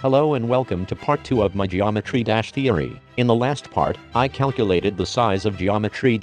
Hello and welcome to part 2 of my geometry theory. In the last part, I calculated the size of geometry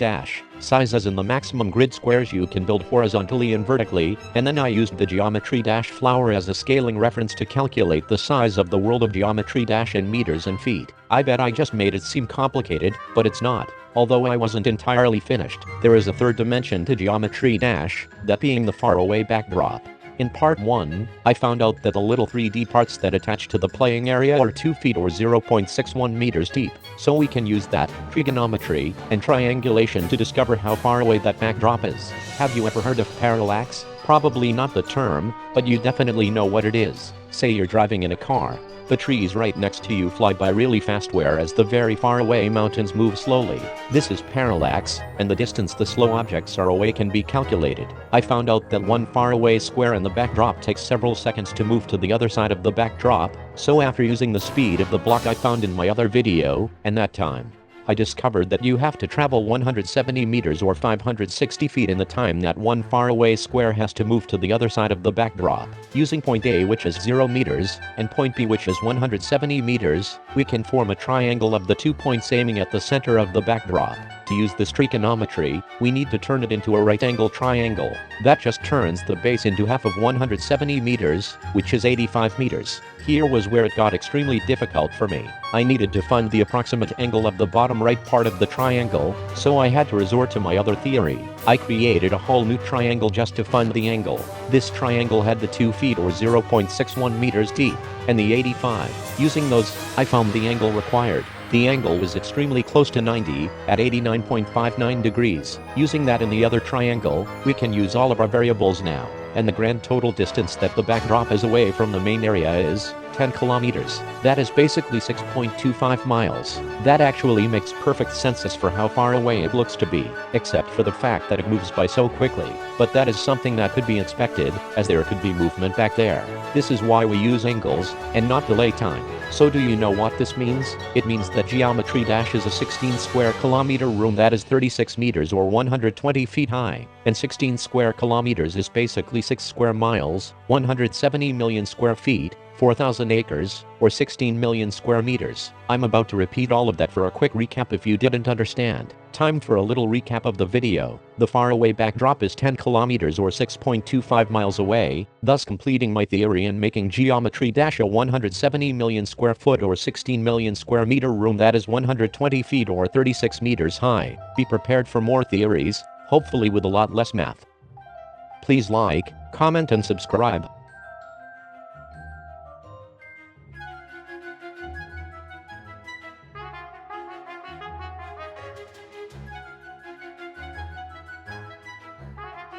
size as in the maximum grid squares you can build horizontally and vertically, and then I used the geometry flower as a scaling reference to calculate the size of the world of geometry in meters and feet. I bet I just made it seem complicated, but it's not. Although I wasn't entirely finished, there is a third dimension to geometry that being the faraway backdrop. In part 1, I found out that the little 3D parts that attach to the playing area are 2 feet or 0.61 meters deep, so we can use that, trigonometry, and triangulation to discover how far away that backdrop is. Have you ever heard of parallax? Probably not the term, but you definitely know what it is. Say you're driving in a car. The trees right next to you fly by really fast whereas the very far away mountains move slowly. This is parallax, and the distance the slow objects are away can be calculated. I found out that one far away square in the backdrop takes several seconds to move to the other side of the backdrop, so after using the speed of the block I found in my other video, and that time, I discovered that you have to travel 170 meters or 560 feet in the time that one faraway square has to move to the other side of the backdrop. Using point A, which is 0 meters, and point B, which is 170 meters, we can form a triangle of the 2 points aiming at the center of the backdrop. To use this trigonometry, we need to turn it into a right angle triangle. That just turns the base into half of 170 meters, which is 85 meters. Here was where it got extremely difficult for me. I needed to find the approximate angle of the bottom right part of the triangle, so I had to resort to my other theory. I created a whole new triangle just to find the angle. This triangle had the 2 feet or 0.61 meters deep, and the 85. Using those, I found the angle required. The angle was extremely close to 90, at 89.59 degrees. Using that in the other triangle, we can use all of our variables now, and the grand total distance that the backdrop is away from the main area is 10 kilometers. That is basically 6.25 miles. That actually makes perfect sense as for how far away it looks to be, except for the fact that it moves by so quickly. But that is something that could be expected, as there could be movement back there. This is why we use angles, and not delay time. So do you know what this means? It means that geometry is a 16 square kilometer room that is 36 meters or 120 feet high, and 16 square kilometers is basically 6 square miles, 170 million square feet, 4,000 acres, or 16 million square meters. I'm about to repeat all of that for a quick recap if you didn't understand. Time for a little recap of the video. The faraway backdrop is 10 kilometers or 6.25 miles away, thus completing my theory and making geometry a 170 million square foot or 16 million square meter room that is 120 feet or 36 meters high. Be prepared for more theories, hopefully with a lot less math. Please like, comment and subscribe.